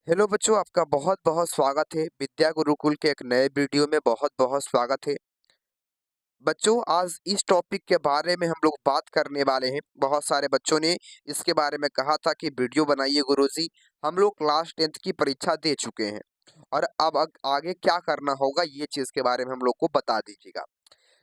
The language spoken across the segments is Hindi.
हेलो बच्चों, आपका बहुत बहुत स्वागत है। विद्या गुरुकुल के एक नए वीडियो में बहुत बहुत स्वागत है। बच्चों, आज इस टॉपिक के बारे में हम लोग बात करने वाले हैं। बहुत सारे बच्चों ने इसके बारे में कहा था कि वीडियो बनाइए गुरुजी। हम लोग क्लास 10th की परीक्षा दे चुके हैं और अब आगे क्या करना होगा ये चीज़ के बारे में हम लोग को बता दीजिएगा।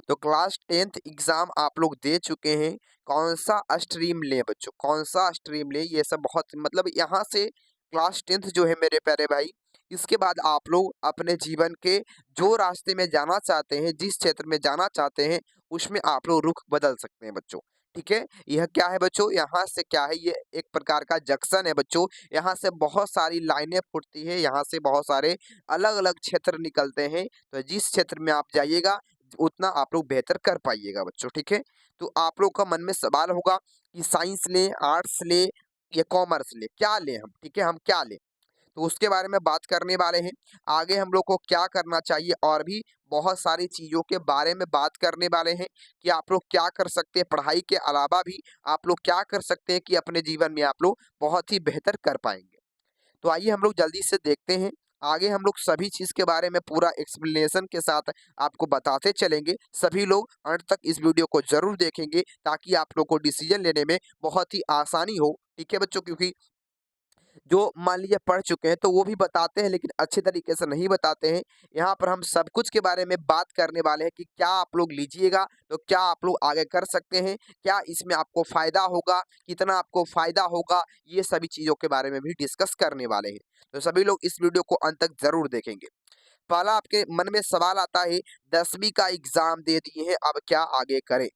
तो क्लास 10th एग्ज़ाम आप लोग दे चुके हैं। कौन-सा स्ट्रीम लें बच्चों, कौन-सा स्ट्रीम लें, ये सब बहुत मतलब यहाँ से क्लास 10th जो है मेरे प्यारे भाई, इसके बाद आप लोग अपने जीवन के जो रास्ते में जाना चाहते हैं, जिस क्षेत्र में जाना चाहते हैं, उसमें आप लोग रुख बदल सकते हैं बच्चों, ठीक है? यह क्या है बच्चों, यहाँ से क्या है, ये एक प्रकार का जंक्शन है बच्चों। यहाँ से बहुत सारी लाइनें फूटती हैं, यहाँ से बहुत सारे अलग-अलग क्षेत्र निकलते हैं। तो जिस क्षेत्र में आप जाइएगा उतना आप लोग बेहतर कर पाइएगा बच्चों, ठीक है? तो आप लोग का मन में सवाल होगा कि साइंस लें, आर्ट्स लें या कॉमर्स लें, क्या लें हम, ठीक है? हम क्या लें? तो उसके बारे में बात करने वाले हैं। आगे हम लोग को क्या करना चाहिए और भी बहुत सारी चीज़ों के बारे में बात करने वाले हैं कि आप लोग क्या कर सकते हैं, पढ़ाई के अलावा भी आप लोग क्या कर सकते हैं कि अपने जीवन में आप लोग बहुत ही बेहतर कर पाएँगे। तो आइए हम लोग जल्दी से देखते हैं। आगे हम लोग सभी चीज़ के बारे में पूरा एक्सप्लेनेशन के साथ आपको बताते चलेंगे। सभी लोग अंत तक इस वीडियो को ज़रूर देखेंगे ताकि आप लोग को डिसीज़न लेने में बहुत ही आसानी हो। ठीक है बच्चों? क्योंकि जो मान लीजिए पढ़ चुके हैं तो वो भी बताते हैं लेकिन अच्छे तरीके से नहीं बताते हैं। यहाँ पर हम सब कुछ के बारे में बात करने वाले हैं कि क्या आप लोग लीजिएगा तो क्या आप लोग आगे कर सकते हैं, क्या इसमें आपको फ़ायदा होगा, कितना आपको फ़ायदा होगा, ये सभी चीज़ों के बारे में भी डिस्कस करने वाले हैं। तो सभी लोग इस वीडियो को अंत तक ज़रूर देखेंगे। पहला आपके मन में सवाल आता है, 10वीं का एग्ज़ाम दे दिए हैं, अब क्या आगे करें?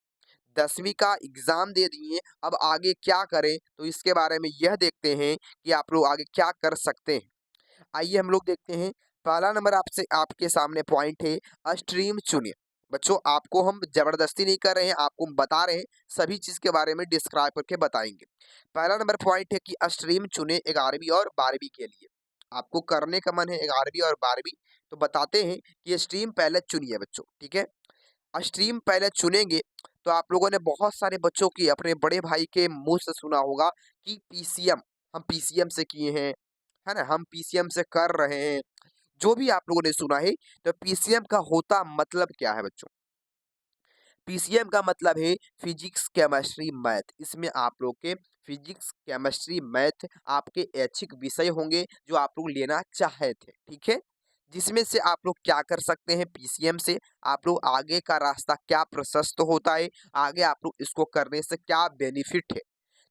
10वीं का एग्ज़ाम दे दिए, अब आगे क्या करें? तो इसके बारे में यह देखते हैं कि आप लोग आगे क्या कर सकते हैं। आइए हम लोग देखते हैं, पहला नंबर आपसे आपके सामने पॉइंट है, स्ट्रीम चुनिए। बच्चों, आपको हम ज़बरदस्ती नहीं कर रहे हैं, आपको हम बता रहे हैं, सभी चीज़ के बारे में डिस्क्राइब करके बताएँगे। पहला नंबर पॉइंट है कि स्ट्रीम चुनें 11वीं और 12वीं के लिए। आपको करने का मन है 11वीं और 12वीं, तो बताते हैं कि स्ट्रीम पहले चुनिए बच्चों, ठीक है? स्ट्रीम पहले चुनेंगे तो आप लोगों ने बहुत सारे बच्चों की अपने बड़े भाई के मुँह से सुना होगा कि पीसीएम, हम पीसीएम से किए हैं, है ना? हम पीसीएम से कर रहे हैं। जो भी आप लोगों ने सुना है, तो पीसीएम का होता मतलब क्या है बच्चों? पीसीएम का मतलब है फिजिक्स, केमिस्ट्री, मैथ। इसमें आप लोग के फिजिक्स, केमिस्ट्री, मैथ आपके ऐच्छिक विषय होंगे जो आप लोग लेना चाहे थे, ठीक है? जिसमें से आप लोग क्या कर सकते हैं पीसीएम से, आप लोग आगे का रास्ता क्या प्रशस्त होता है, आगे आप लोग इसको करने से क्या बेनिफिट है।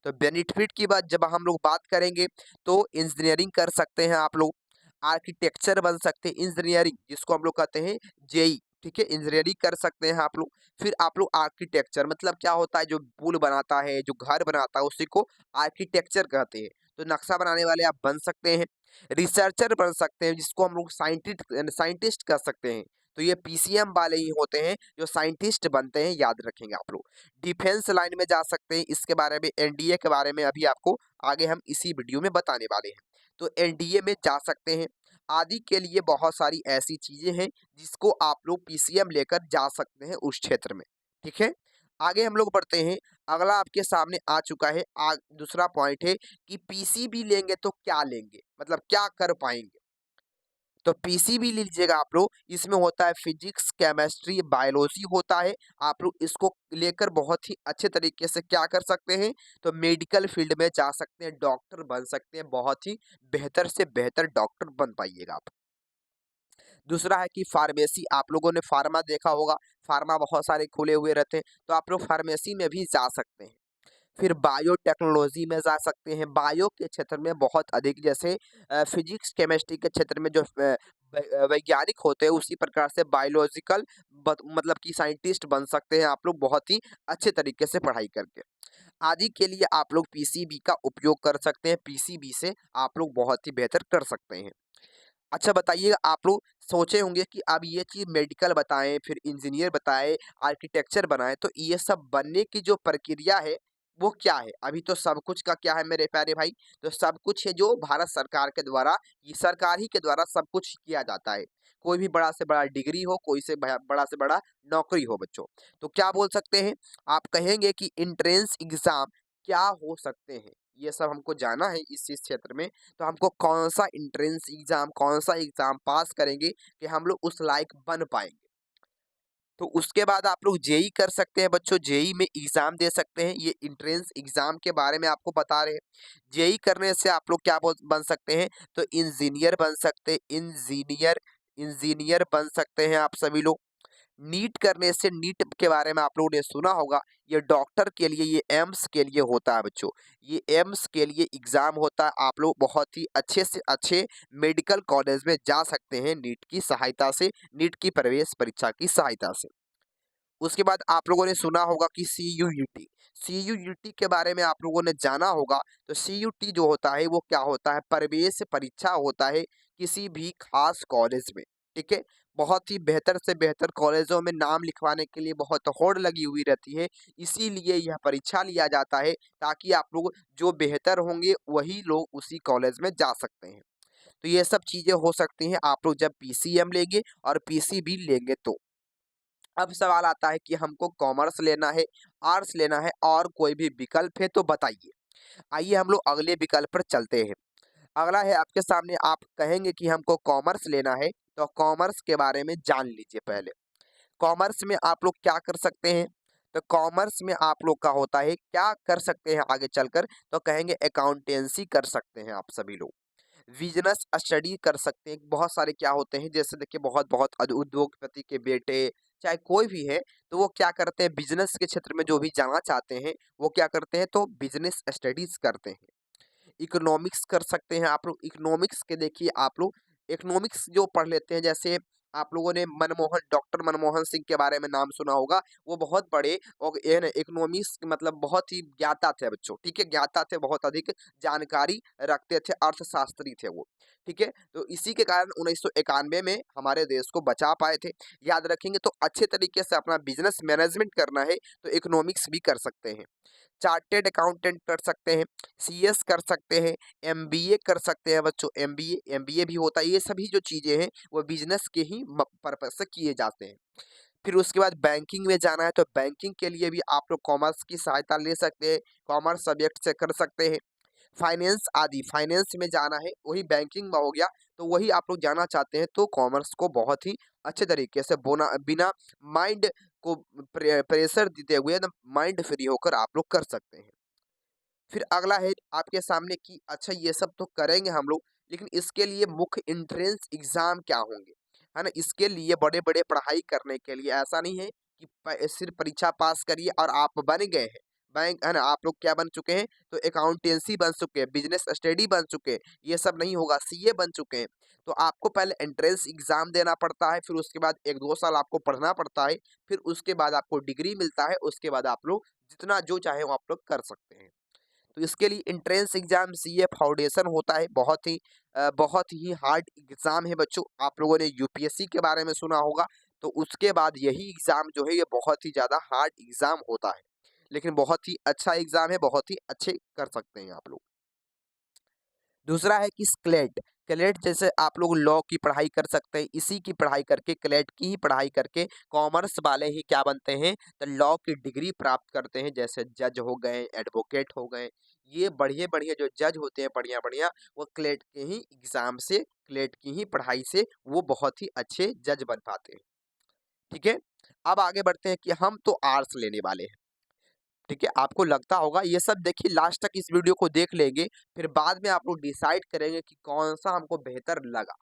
तो बेनिफिट की बात जब हम लोग बात करेंगे तो इंजीनियरिंग कर सकते हैं आप लोग, आर्किटेक्चर बन सकते हैं, इंजीनियरिंग जिसको हम लोग कहते हैं जेई, ठीक है? इंजीनियरिंग कर सकते हैं आप लोग। फिर आप लोग आर्किटेक्चर मतलब क्या होता है, जो पुल बनाता है, जो घर बनाता है, उसी को आर्किटेक्चर कहते हैं। तो नक्शा बनाने वाले आप बन सकते हैं। रिसर्चर बन सकते हैं जिसको हम लोग साइंटिस्ट कह सकते हैं। तो ये पीसीएम वाले ही होते हैं जो साइंटिस्ट बनते हैं, याद रखेंगे आप लोग। डिफेंस लाइन में जा सकते हैं, इसके बारे में एनडीए के बारे में अभी आपको आगे हम इसी वीडियो में बताने वाले हैं। तो एनडीए में जा सकते हैं। आदि के लिए बहुत सारी ऐसी चीज़ें हैं जिसको आप लोग पीसीएम लेकर जा सकते हैं उस क्षेत्र में, ठीक है? आगे हम लोग बढ़ते हैं, अगला आपके सामने आ चुका है दूसरा पॉइंट है कि पीसीबी लेंगे तो क्या लेंगे? मतलब क्या कर पाएँगे? तो पीसीबी लीजिएगा आप लोग, इसमें होता है फिजिक्स, केमिस्ट्री, बायोलॉजी होता है। आप लोग इसको लेकर बहुत ही अच्छे तरीके से क्या कर सकते हैं, तो मेडिकल फील्ड में जा सकते हैं, डॉक्टर बन सकते हैं, बहुत ही बेहतर से बेहतर डॉक्टर बन पाइएगा आप। दूसरा है कि फार्मेसी, आप लोगों ने फार्मा देखा होगा, फार्मा बहुत सारे खुले हुए रहते हैं, तो आप लोग फार्मेसी में भी जा सकते हैं। फिर बायोटेक्नोलॉजी में जा सकते हैं, बायो के क्षेत्र में बहुत अधिक जैसे फिजिक्स, केमिस्ट्री के क्षेत्र में जो वैज्ञानिक होते हैं, उसी प्रकार से बायोलॉजिकल मतलब कि साइंटिस्ट बन सकते हैं आप लोग बहुत ही अच्छे तरीके से पढ़ाई करके। आदि के लिए आप लोग पीसीबी का उपयोग कर सकते हैं, पीसीबी से आप लोग बहुत ही बेहतर कर सकते हैं। अच्छा बताइए, आप लोग सोचे होंगे कि अब ये चीज़ मेडिकल बताएँ, फिर इंजीनियर बताएँ, आर्किटेक्चर बनाएँ, तो ये सब बनने की जो प्रक्रिया है, वो क्या है? अभी तो सब कुछ का क्या है मेरे प्यारे भाई, तो सब कुछ है जो भारत सरकार के द्वारा, ये सरकार ही के द्वारा सब कुछ किया जाता है। कोई भी बड़ा से बड़ा डिग्री हो, कोई से बड़ा से बड़ा नौकरी हो बच्चों। तो क्या बोल सकते हैं? आप कहेंगे कि एंट्रेंस एग्ज़ाम क्या हो सकते हैं? ये सब हमको जाना है इस क्षेत्र में, तो हमको कौन सा एंट्रेंस एग्ज़ाम, कौन सा एग्ज़ाम पास करेंगे कि हम लोग उस लायक बन पाएँगे। तो उसके बाद आप लोग जेईई कर सकते हैं बच्चों, जेईई में एग्ज़ाम दे सकते हैं। ये एंट्रेंस एग्ज़ाम के बारे में आपको बता रहे हैं। जेईई करने से आप लोग क्या बन सकते हैं, तो इंजीनियर बन सकते हैं, इंजीनियर इंजीनियर बन सकते हैं आप सभी लोग। नीट करने से, नीट के बारे में आप लोगों ने सुना होगा, ये डॉक्टर के लिए, ये एम्स के लिए होता है बच्चों। ये एम्स के लिए एग्ज़ाम होता है। आप लोग बहुत ही अच्छे से अच्छे मेडिकल कॉलेज में जा सकते हैं नीट की सहायता से, नीट की प्रवेश परीक्षा की सहायता से। उसके बाद आप लोगों ने सुना होगा कि सीयूईटी, सीयूईटी के बारे में आप लोगों ने जाना होगा। तो सीयूटी जो होता है वो क्या होता है, प्रवेश परीक्षा होता है किसी भी खास कॉलेज में, ठीक है। बहुत ही बेहतर से बेहतर कॉलेजों में नाम लिखवाने के लिए बहुत होड़ लगी हुई रहती है, इसीलिए यह परीक्षा लिया जाता है ताकि आप लोग जो बेहतर होंगे वही लोग उसी कॉलेज में जा सकते हैं। तो ये सब चीज़ें हो सकती हैं आप लोग जब पीसीएम लेंगे और पीसीबी लेंगे तो। अब सवाल आता है कि हमको कॉमर्स लेना है, आर्ट्स लेना है और कोई भी विकल्प है तो बताइए। आइए हम लोग अगले विकल्प पर चलते हैं। अगला है आपके सामने, आप कहेंगे कि हमको कॉमर्स लेना है, तो कॉमर्स के बारे में जान लीजिए पहले। कॉमर्स में आप लोग क्या कर सकते हैं? तो कॉमर्स में आप लोग का होता है, क्या कर सकते हैं आगे चलकर? तो कहेंगे अकाउंटेंसी कर सकते हैं आप सभी लोग। बिजनेस स्टडी कर सकते हैं। बहुत सारे क्या होते हैं, जैसे देखिए बहुत-बहुत उद्योगपति के बेटे, चाहे कोई भी है, तो वो क्या करते हैं, बिजनेस के क्षेत्र में जो भी जाना चाहते हैं, वो क्या करते हैं, तो बिजनेस स्टडीज़ करते हैं। इकोनॉमिक्स कर सकते हैं आप लोग। इकोनॉमिक्स के देखिए आप लोग इकोनॉमिक्स जो पढ़ लेते हैं, जैसे आप लोगों ने डॉक्टर मनमोहन सिंह के बारे में नाम सुना होगा। वो बहुत बड़े और ये ना इकोनॉमिक्स मतलब बहुत ही ज्ञाता थे बच्चों, ठीक है, ज्ञाता थे, बहुत अधिक जानकारी रखते थे, अर्थशास्त्री थे वो, ठीक है। तो इसी के कारण 1991 में हमारे देश को बचा पाए थे। याद रखेंगे, तो अच्छे तरीके से अपना बिजनेस मैनेजमेंट करना है तो इकोनॉमिक्स भी कर सकते हैं। चार्टेड अकाउंटेंट कर सकते हैं, सीएस कर सकते हैं, एमबीए कर सकते हैं बच्चों, एमबीए भी होता है। ये सभी जो चीज़ें हैं वो बिज़नेस के ही पर्पज़ से किए जाते हैं। फिर उसके बाद बैंकिंग में जाना है तो बैंकिंग के लिए भी आप लोग कॉमर्स की सहायता ले सकते हैं, कॉमर्स सब्जेक्ट से कर सकते हैं। फाइनेंस आदि, फाइनेंस में जाना है, वही बैंकिंग में हो गया, तो वही आप लोग जाना चाहते हैं तो कॉमर्स को बहुत ही अच्छे तरीके से बिना माइंड को प्रेशर देते हुए एकदम माइंड फ्री होकर आप लोग कर सकते हैं। फिर अगला है आपके सामने कि अच्छा ये सब तो करेंगे हम लोग, लेकिन इसके लिए मुख्य एंट्रेंस एग्ज़ाम क्या होंगे? है ना? इसके लिए बड़े-बड़े पढ़ाई करने के लिए ऐसा नहीं है कि सिर्फ़ परीक्षा पास करिए और आप बन गए हैं। बैंक है ना? आप लोग क्या बन चुके हैं? तो अकाउंटेंसी बन चुके हैं, बिज़नेस स्टडी बन चुके हैं, ये सब नहीं होगा, सीए बन चुके हैं। तो आपको पहले एंट्रेंस एग्ज़ाम देना पड़ता है, फिर उसके बाद 1-2 साल आपको पढ़ना पड़ता है, फिर उसके बाद आपको डिग्री मिलता है, उसके बाद आप लोग जितना जो चाहे वो आप लोग कर सकते हैं। तो इसके लिए एंट्रेंस एग्ज़ाम सीए फाउंडेशन होता है, बहुत ही हार्ड एग्ज़ाम है बच्चों। आप लोगों ने यूपीएससी के बारे में सुना होगा, तो उसके बाद यही एग्ज़ाम जो है ये बहुत ही ज़्यादा हार्ड एग्ज़ाम होता है। लेकिन बहुत ही अच्छा एग्ज़ाम है, बहुत ही अच्छे कर सकते हैं आप लोग। दूसरा है कि क्लेट, क्लेट जैसे आप लोग लॉ की पढ़ाई कर सकते हैं, इसी की पढ़ाई करके, क्लेट की ही पढ़ाई करके कॉमर्स वाले ही क्या बनते हैं, तो लॉ की डिग्री प्राप्त करते हैं, जैसे जज हो गए, एडवोकेट हो गए। ये बढ़िया-बढ़िया जो जज होते हैं बढ़िया-बढ़िया, वो क्लेट के ही एग्ज़ाम से, क्लेट की ही पढ़ाई से वो बहुत ही अच्छे जज बन पाते हैं, ठीक है? अब आगे बढ़ते हैं कि हम तो आर्ट्स लेने वाले हैं। ठीक है, आपको लगता होगा ये सब देखिए लास्ट तक इस वीडियो को देख लेंगे, फिर बाद में आप लोग डिसाइड करेंगे कि कौन-सा हमको बेहतर लगा।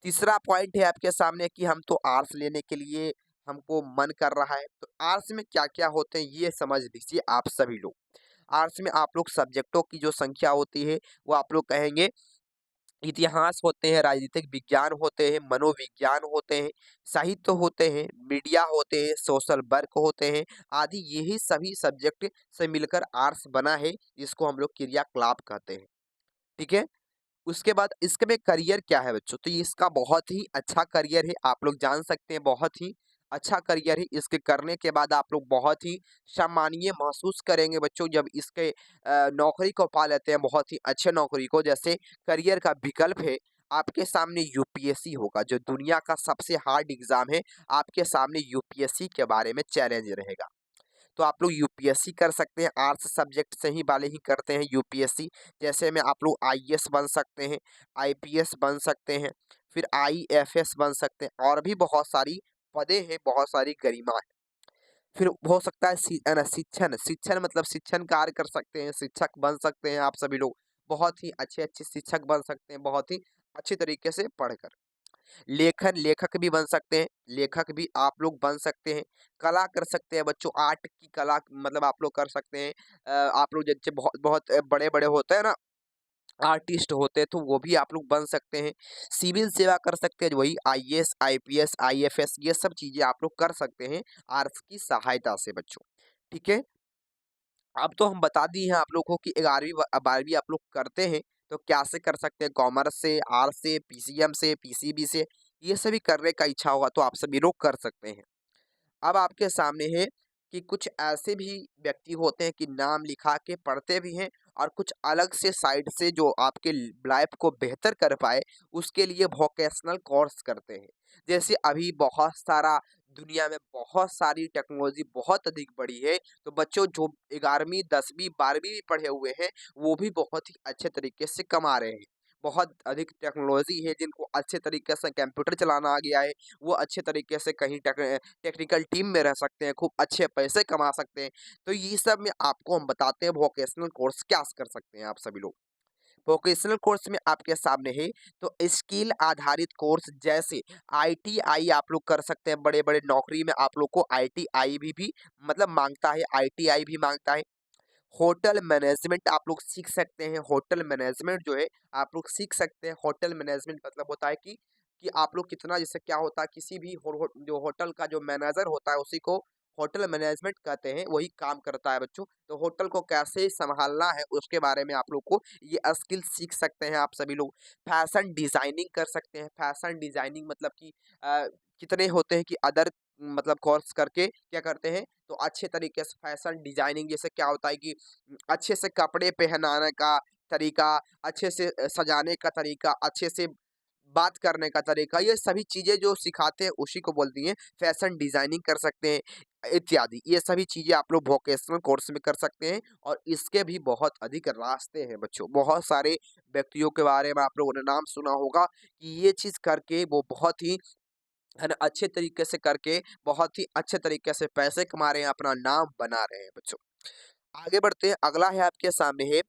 तीसरा पॉइंट है आपके सामने कि हम तो आर्ट्स लेने के लिए हमको मन कर रहा है, तो आर्ट्स में क्या-क्या होते हैं ये समझ लीजिए आप सभी लोग। आर्ट्स में आप लोग सब्जेक्टों की जो संख्या होती है, वो आप लोग कहेंगे इतिहास होते हैं, राजनीतिक विज्ञान होते हैं, मनोविज्ञान होते हैं, साहित्य होते हैं, मीडिया होते हैं, सोशल वर्क होते हैं, आदि यही सभी सब्जेक्ट से मिलकर आर्ट्स बना है, जिसको हम लोग क्रियाकलाप कहते हैं, ठीक है? उसके बाद इसके में करियर क्या है बच्चों? तो ये इसका बहुत ही अच्छा करियर है, आप लोग जान सकते हैं बहुत ही अच्छा करियर है। इसके करने के बाद आप लोग बहुत ही सम्मानीय महसूस करेंगे बच्चों जब इसके नौकरी को पा लेते हैं, बहुत ही अच्छे नौकरी को। जैसे करियर का विकल्प है, आपके सामने यूपीएससी होगा, जो दुनिया का सबसे हार्ड एग्ज़ाम है, आपके सामने यूपीएससी के बारे में चैलेंज रहेगा। तो आप लोग यूपीएससी कर सकते हैं, आर्ट्स सब्जेक्ट से ही वाले ही करते हैं यूपीएससी। जैसे में आप लोग आईएएस बन सकते हैं, आईपीएस बन सकते हैं, फिर आईएफएस बन सकते हैं, और भी बहुत सारी पदें हैं, बहुत सारी गरिमा है। फिर हो सकता है है ना, शिक्षण शिक्षण मतलब शिक्षण कार्य कर सकते हैं, शिक्षक बन सकते हैं आप सभी लोग। बहुत ही अच्छे अच्छे शिक्षक बन सकते हैं, बहुत ही अच्छी तरीके से पढ़कर। लेखक भी बन सकते हैं, लेखक भी आप लोग बन सकते हैं। कला कर सकते हैं बच्चों, आर्ट की कला मतलब आप लोग कर सकते हैं। आप लोग जैसे बहुत बहुत बड़े बड़े होते हैं ना, आर्टिस्ट होते हैं, तो वो भी आप लोग बन सकते हैं। सिविल सेवा कर सकते हैं, वही आईएएस आईपीएस आईएफएस ये सब चीजें आप लोग कर सकते हैं आर्ट्स की सहायता से बच्चों। ठीक है, अब तो हम बता दिए हैं आप लोग को कि 11वीं 12वीं आप लोग करते हैं तो क्या से कर सकते हैं, कॉमर्स से, आर्ट्स से, पीसीएम से, पीसीबी से। ये सभी करने का इच्छा होगा तो आप सभी लोग कर सकते हैं। अब आपके सामने है कि कुछ ऐसे भी व्यक्ति होते हैं कि नाम लिखा के पढ़ते भी हैं, और कुछ अलग से साइड से जो आपके लाइफ को बेहतर कर पाए उसके लिए वोकेशनल कोर्स करते हैं। जैसे अभी बहुत सारा दुनिया में बहुत सारी टेक्नोलॉजी बहुत अधिक बढ़ी है, तो बच्चों जो 11वीं 10वीं 12वीं भी पढ़े हुए हैं वो भी बहुत ही अच्छे तरीके से कमा रहे हैं। बहुत अधिक टेक्नोलॉजी है, जिनको अच्छे तरीके से कंप्यूटर चलाना आ गया है, वो अच्छे तरीके से कहीं टेक्निकल टीम में रह सकते हैं, खूब अच्छे पैसे कमा सकते हैं। तो ये सब में आपको हम बताते हैं वोकेशनल कोर्स क्या कर सकते हैं आप सभी लोग। वोकेशनल कोर्स में आपके सामने है तो स्किल आधारित कोर्स, जैसे आईटीआई आप लोग कर सकते हैं। बड़े बड़े नौकरी में आप लोग को आईटीआई भी मतलब मांगता है, आईटीआई भी मांगता है। होटल मैनेजमेंट आप लोग सीख सकते हैं, होटल मैनेजमेंट जो है आप लोग सीख सकते हैं। होटल मैनेजमेंट मतलब होता है कि आप लोग कितना, जैसे क्या होता है किसी भी जो होटल का जो मैनेजर होता है उसी को होटल मैनेजमेंट कहते हैं, वही काम करता है बच्चों। तो होटल को कैसे संभालना है उसके बारे में आप लोग को ये स्किल सीख सकते हैं आप सभी लोग। फैशन डिजाइनिंग कर सकते हैं, फैशन डिजाइनिंग मतलब कि अ, कितने होते हैं कि अदर मतलब कोर्स करके क्या करते हैं तो अच्छे तरीके से फैशन डिजाइनिंग, जैसे क्या होता है कि अच्छे से कपड़े पहनाने का तरीका, अच्छे से सजाने का तरीका, अच्छे से बात करने का तरीका, ये सभी चीज़ें जो सिखाते हैं उसी को बोलती हैं फैशन डिजाइनिंग कर सकते हैं इत्यादि। ये सभी चीज़ें आप लोग वोकेशनल कोर्स में कर सकते हैं, और इसके भी बहुत अधिक रास्ते हैं बच्चों। बहुत सारे व्यक्तियों के बारे में आप लोगों ने नाम सुना होगा कि ये चीज़ करके वो बहुत ही है ना अच्छे तरीके से करके बहुत ही अच्छे तरीके से पैसे कमा रहे हैं, अपना नाम बना रहे हैं बच्चों। आगे बढ़ते हैं, अगला है आपके सामने है,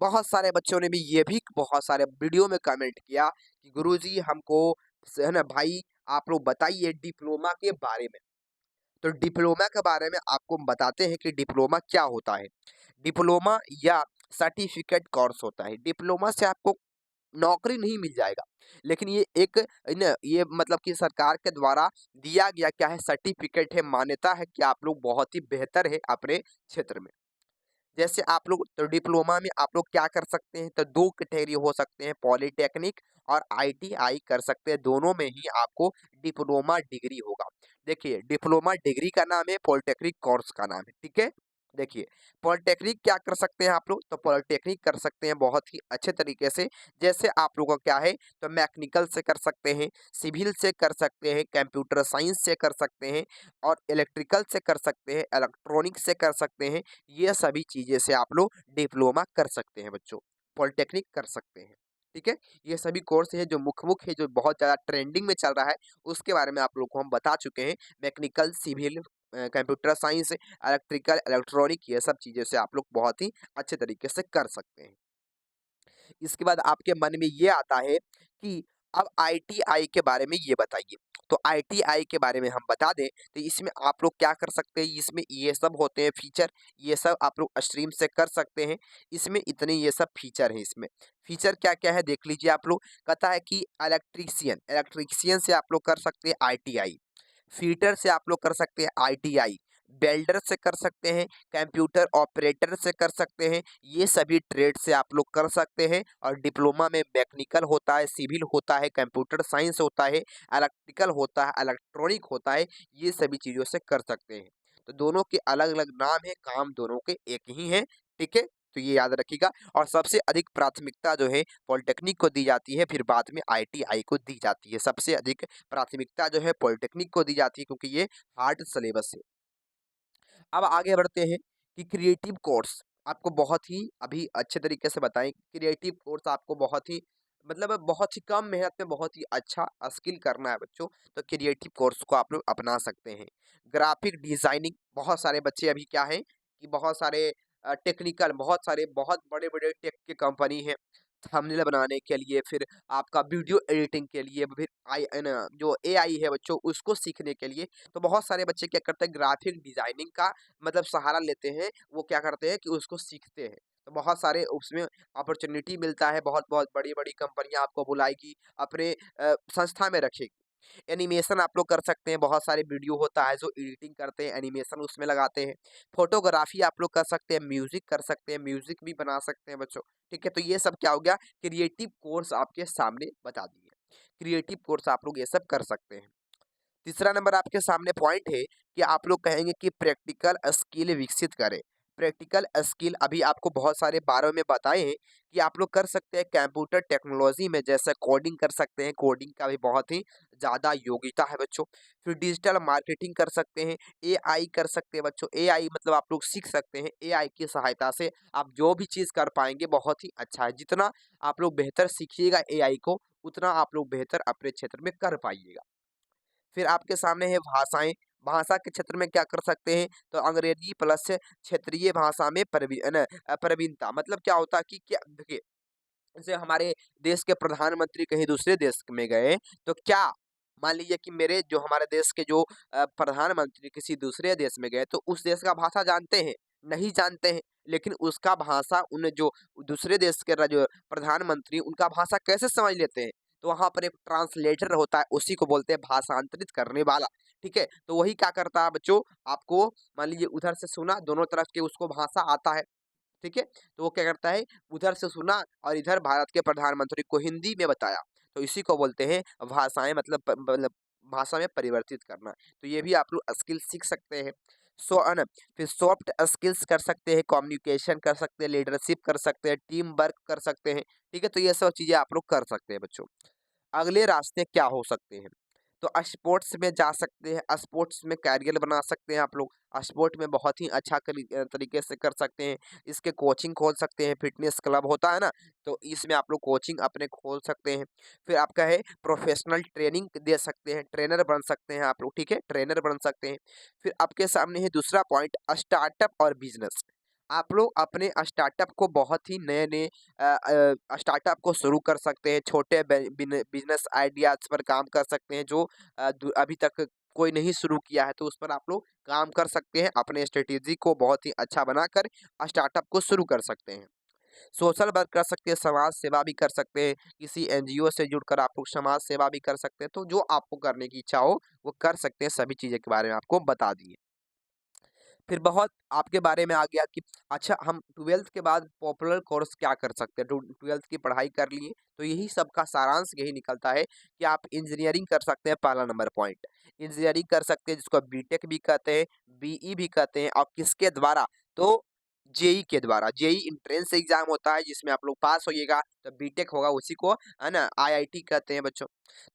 बहुत सारे बच्चों ने भी ये भी बहुत सारे वीडियो में कमेंट किया कि गुरुजी हमको है ना भाई आप लोग बताइए डिप्लोमा के बारे में। तो डिप्लोमा के बारे में आपको हम बताते हैं कि डिप्लोमा क्या होता है। डिप्लोमा या सर्टिफिकेट कोर्स होता है। डिप्लोमा से आपको नौकरी नहीं मिल जाएगा, लेकिन ये एक न ये मतलब कि सरकार के द्वारा दिया गया क्या है, सर्टिफिकेट है, मान्यता है कि आप लोग बहुत ही बेहतर है अपने क्षेत्र में। जैसे आप लोग तो डिप्लोमा में आप लोग क्या कर सकते हैं, तो 2 कैटेगरी हो सकते हैं, पॉलिटेक्निक और आईटीआई कर सकते हैं, दोनों में ही आपको डिप्लोमा डिग्री होगा। देखिए डिप्लोमा डिग्री का नाम है, पॉलिटेक्निक कोर्स का नाम है, ठीक है? देखिए पॉलिटेक्निक क्या कर सकते हैं आप लोग, तो पॉलिटेक्निक कर सकते हैं बहुत ही अच्छे तरीके से। जैसे आप लोगों का क्या है, तो मैकेनिकल से कर सकते हैं, सिविल से कर सकते हैं, कंप्यूटर साइंस से कर सकते हैं, और इलेक्ट्रिकल से कर सकते हैं, इलेक्ट्रॉनिक से कर सकते हैं। ये सभी चीज़ें से आप लोग डिप्लोमा कर सकते हैं बच्चों, पॉलिटेक्निक कर सकते हैं, ठीक है? ये सभी कोर्स है जो मुख्य-मुख्य है, जो बहुत ज़्यादा ट्रेंडिंग में चल रहा है, उसके बारे में आप लोग को हम बता चुके हैं। Mechanical, civil, computer science, electrical, electronic ये सब चीज़ें से आप लोग बहुत ही अच्छे तरीके से कर सकते हैं। इसके बाद आपके मन में ये आता है कि अब आईटीआई के बारे में ये बताइए। तो आईटीआई के बारे में हम बता दें तो इसमें आप लोग क्या कर सकते हैं, इसमें ये सब होते हैं फीचर, ये सब आप लोग स्ट्रीम से कर सकते हैं। इसमें इतने ये सब फीचर हैं इसमें। फीचर क्या-क्या है देख लीजिए आप लोग। कहता है कि इलेक्ट्रीशियन, इलेक्ट्रीशियन से आप लोग कर सकते हैं आईटीआई। फिटर से आप लोग कर सकते हैं आईटीआई, वेल्डर से कर सकते हैं, कंप्यूटर ऑपरेटर से कर सकते हैं। ये सभी ट्रेड से आप लोग कर सकते हैं, और डिप्लोमा में मैकेनिकल होता है, सिविल होता है, कंप्यूटर साइंस होता है, इलेक्ट्रिकल होता है, इलेक्ट्रॉनिक होता है, ये सभी चीज़ों से कर सकते हैं। तो दोनों के अलग-अलग नाम है, काम दोनों के एक ही हैं, ठीक है? तो ये याद रखिएगा, और सबसे अधिक प्राथमिकता जो है पॉलिटेक्निक को दी जाती है, फिर बाद में आईटीआई को दी जाती है। सबसे अधिक प्राथमिकता जो है पॉलिटेक्निक को दी जाती है, क्योंकि ये हार्ड सिलेबस है। अब आगे बढ़ते हैं कि क्रिएटिव कोर्स आपको बहुत ही अभी अच्छे तरीके से बताएं। क्रिएटिव कोर्स आपको बहुत ही मतलब बहुत ही कम मेहनत में बहुत ही अच्छा स्किल करना है बच्चों, तो क्रिएटिव कोर्स को आप लोग अपना सकते हैं। ग्राफिक डिजाइनिंग, बहुत सारे बच्चे अभी क्या है कि बहुत सारे टेक्निकल, बहुत सारे बहुत बड़े बड़े टेक के कंपनी है थंबनेल बनाने के लिए, फिर आपका वीडियो एडिटिंग के लिए, फिर जो एआई है बच्चों उसको सीखने के लिए। तो बहुत सारे बच्चे क्या करते हैं, ग्राफिक डिजाइनिंग का मतलब सहारा लेते हैं। वो क्या करते हैं कि उसको सीखते हैं, तो बहुत सारे उसमें अपॉर्चुनिटी मिलता है। बहुत बहुत बड़ी बड़ी कंपनियां आपको बुलाएगी, अपने संस्था में रखेगी। एनिमेशन आप लोग कर सकते हैं, बहुत सारे वीडियो होता है जो एडिटिंग करते हैं, एनिमेशन उसमें लगाते हैं। फोटोग्राफी आप लोग कर सकते हैं, म्यूजिक कर सकते हैं, म्यूजिक भी बना सकते हैं बच्चों। ठीक है, तो ये सब क्या हो गया, क्रिएटिव कोर्स आपके सामने बता दिए। क्रिएटिव कोर्स आप लोग ये सब कर सकते हैं। तीसरा नंबर आपके सामने पॉइंट है कि आप लोग कहेंगे कि प्रैक्टिकल स्किल विकसित करें। प्रैक्टिकल स्किल अभी आपको बहुत सारे बारे में बताए हैं कि आप लोग कर सकते हैं कंप्यूटर टेक्नोलॉजी में, जैसे कोडिंग कर सकते हैं, कोडिंग का भी बहुत ही ज़्यादा योग्यता है बच्चों। फिर डिजिटल मार्केटिंग कर सकते हैं, एआई कर सकते हैं बच्चों। एआई मतलब आप लोग सीख सकते हैं, एआई की सहायता से आप जो भी चीज़ कर पाएंगे बहुत ही अच्छा है। जितना आप लोग बेहतर सीखिएगा एआई को, उतना आप लोग बेहतर अपने क्षेत्र में कर पाइएगा। फिर आपके सामने है भाषाएँ, भाषा के क्षेत्र में क्या कर सकते हैं, तो अंग्रेजी प्लस क्षेत्रीय भाषा में प्रवीणता। मतलब क्या होता है कि क्या देखिए, जैसे हमारे देश के प्रधानमंत्री कहीं दूसरे देश में गए, तो क्या मान लीजिए कि मेरे जो हमारे देश के जो प्रधानमंत्री किसी दूसरे देश में गए, तो उस देश का भाषा जानते हैं? नहीं जानते हैं, लेकिन उसका भाषा उन जो दूसरे देश के जो प्रधानमंत्री उनका भाषा कैसे समझ लेते हैं? तो वहाँ पर एक ट्रांसलेटर होता है, उसी को बोलते हैं भाषांतरित करने वाला। ठीक है, तो वही क्या करता है बच्चों, आपको मान लीजिए उधर से सुना, दोनों तरफ के उसको भाषा आता है। ठीक है? तो वो क्या करता है, उधर से सुना और इधर भारत के प्रधानमंत्री को हिंदी में बताया। तो इसी को बोलते हैं भाषाएँ, मतलब भाषा में परिवर्तित करना। तो ये भी आप लोग स्किल सीख सकते हैं। सो है ना? फिर सॉफ्ट स्किल्स कर सकते हैं, कम्युनिकेशन कर सकते हैं, लीडरशिप कर सकते हैं, टीम वर्क कर सकते हैं। ठीक है? तो ये सब चीज़ें आप लोग कर सकते हैं बच्चों। अगले रास्ते क्या हो सकते हैं? तो स्पोर्ट्स में जा सकते हैं, स्पोर्ट्स में करियर बना सकते हैं आप लोग। स्पोर्ट में बहुत ही अच्छा तरीके से कर सकते हैं। इसके कोचिंग खोल सकते हैं, फिटनेस क्लब होता है ना, तो इसमें आप लोग कोचिंग अपने खोल सकते हैं। फिर आपका है प्रोफेशनल ट्रेनिंग दे सकते हैं, ट्रेनर बन सकते हैं आप लोग, ठीक है? ट्रेनर बन सकते हैं। फिर आपके सामने है दूसरा पॉइंट, स्टार्टअप और बिज़नेस। आप लोग अपने स्टार्टअप को बहुत ही नए-नए स्टार्टअप को शुरू कर सकते हैं, छोटे बिज़नेस आइडियाज़ पर काम कर सकते हैं, जो अभी तक कोई नहीं शुरू किया है, तो उस पर आप लोग काम कर सकते हैं। अपने स्ट्रेटेजी को बहुत ही अच्छा बनाकर स्टार्टअप को शुरू कर सकते हैं। सोशल वर्क कर सकते हैं, समाज सेवा भी कर सकते हैं, किसी एनजीओ से जुड़कर आप लोग समाज सेवा भी कर सकते हैं। तो जो आपको करने की इच्छा हो, वो कर सकते हैं। सभी चीज़ें के बारे में आपको बता दिए। फिर बहुत आपके बारे में आ गया कि अच्छा हम 12th के बाद पॉपुलर कोर्स क्या कर सकते हैं। 12th की पढ़ाई कर लिए, तो यही सबका सारांश यही निकलता है कि आप इंजीनियरिंग कर सकते हैं। पहला नंबर पॉइंट, इंजीनियरिंग कर सकते हैं, जिसको बीटेक भी कहते हैं, बीई भी कहते हैं। और किसके द्वारा, तो जेई के द्वारा। जेई एंट्रेंस एग्जाम होता है, जिसमें आप लोग पास होइएगा तो बीटेक होगा, उसी को है ना आईआईटी कहते हैं बच्चों।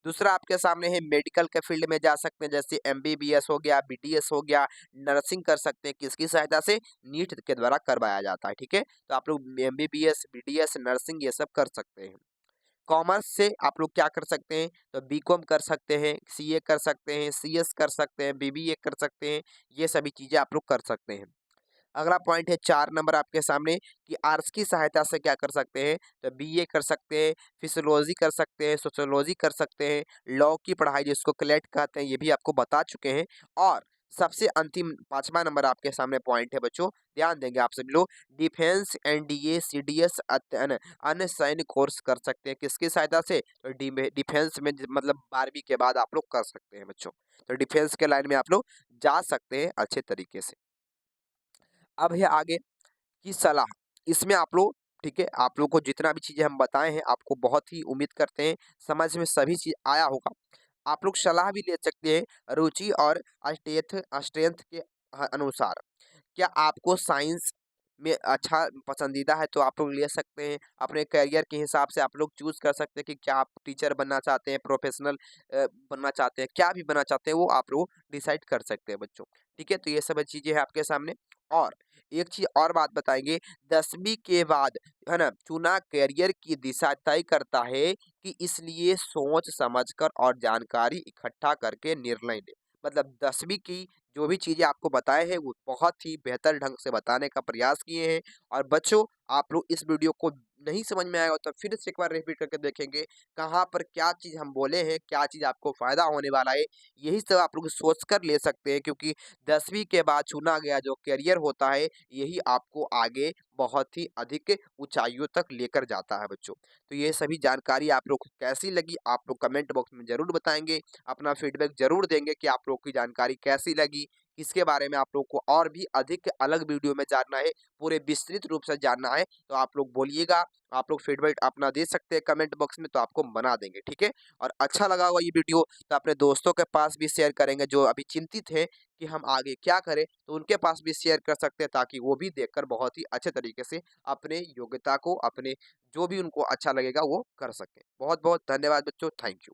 दूसरा आपके सामने है मेडिकल के फील्ड में जा सकते हैं, जैसे एमबीबीएस हो गया, बीडीएस हो गया। नर्सिंग कर सकते हैं, किसकी सहायता से, नीट के द्वारा करवाया जाता है। ठीक है, तो आप लोग एमबीबीएस, बीडीएस, नर्सिंग ये सब कर सकते हैं। कॉमर्स से आप लोग क्या कर सकते हैं, तो बीकॉम कर सकते हैं, सीए कर सकते हैं, सीएस कर सकते हैं, बीबीए कर सकते हैं। ये सभी चीजें आप लोग कर सकते हैं। अगला पॉइंट है 4 नंबर आपके सामने कि आर्ट्स की सहायता से क्या कर सकते हैं, तो बीए कर सकते हैं, फिजियोलॉजी कर सकते हैं, सोशियोलॉजी कर सकते हैं, लॉ की पढ़ाई जिसको क्लेट कहते हैं, ये भी आपको बता चुके हैं। और सबसे अंतिम 5वां नंबर आपके सामने पॉइंट है बच्चों, ध्यान देंगे आप सभी लोग, डिफेंस, एनडीए, सीडीएस अन्य सैन्य कोर्स कर सकते हैं। किसकी सहायता से, तो डिफेंस में मतलब 12वीं के बाद आप लोग कर सकते हैं बच्चों। तो डिफेंस के लाइन में आप लोग जा सकते हैं अच्छे तरीके से। अब है आगे की सलाह, इसमें आप लोग, ठीक है, आप लोग को जितना भी चीज़ें हम बताए हैं, आपको बहुत ही उम्मीद करते हैं समझ में सभी चीज़ आया होगा। आप लोग सलाह भी ले सकते हैं रुचि और स्ट्रेंथ के अनुसार। क्या आपको साइंस, में अच्छा पसंदीदा है तो आप लोग ले सकते हैं। अपने करियर के हिसाब से आप लोग चूज़ कर सकते हैं कि क्या आप टीचर बनना चाहते हैं, प्रोफ़ेशनल बनना चाहते हैं, क्या भी बनना चाहते हैं वो आप लोग डिसाइड कर सकते हैं बच्चों। ठीक है? तो ये सब चीज़ें हैं आपके सामने। और एक चीज़ और बात बताएँगे, 10वीं के बाद है ना, चुना करियर की दिशा तय करता है कि इसलिए सोच समझकर और जानकारी इकट्ठा करके निर्णय लें। मतलब 10वीं की जो भी चीज़ें आपको बताए हैं वो बहुत ही बेहतर ढंग से बताने का प्रयास किए हैं। और बच्चों, आप लोग इस वीडियो को नहीं समझ में आएगा तो फिर से एक बार रिपीट करके देखेंगे, कहाँ पर क्या चीज़ हम बोले हैं, क्या चीज़ आपको फ़ायदा होने वाला है, यही सब आप लोग सोच कर ले सकते हैं, क्योंकि 10वीं के बाद चुना गया जो करियर होता है, यही आपको आगे बहुत ही अधिक ऊँचाइयों तक लेकर जाता है बच्चों। तो ये सभी जानकारी आप लोग को कैसी लगी, आप लोग कमेंट बॉक्स में ज़रूर बताएँगे, अपना फीडबैक ज़रूर देंगे कि आप लोग की जानकारी कैसी लगी, किसके बारे में आप लोग को और भी अधिक अलग वीडियो में जानना है, पूरे विस्तृत रूप से जानना है, तो आप लोग बोलिएगा, आप लोग फीडबैक अपना दे सकते हैं कमेंट बॉक्स में, तो आपको बना देंगे, ठीक है? और अच्छा लगा होगा ये वीडियो तो अपने दोस्तों के पास भी शेयर करेंगे जो अभी चिंतित हैं कि हम आगे क्या करें, तो उनके पास भी शेयर कर सकते हैं ताकि वो भी देखकर बहुत ही अच्छे तरीके से अपने योग्यता को, अपने जो भी उनको अच्छा लगेगा वो कर सकें। बहुत-बहुत धन्यवाद बच्चों, थैंक यू।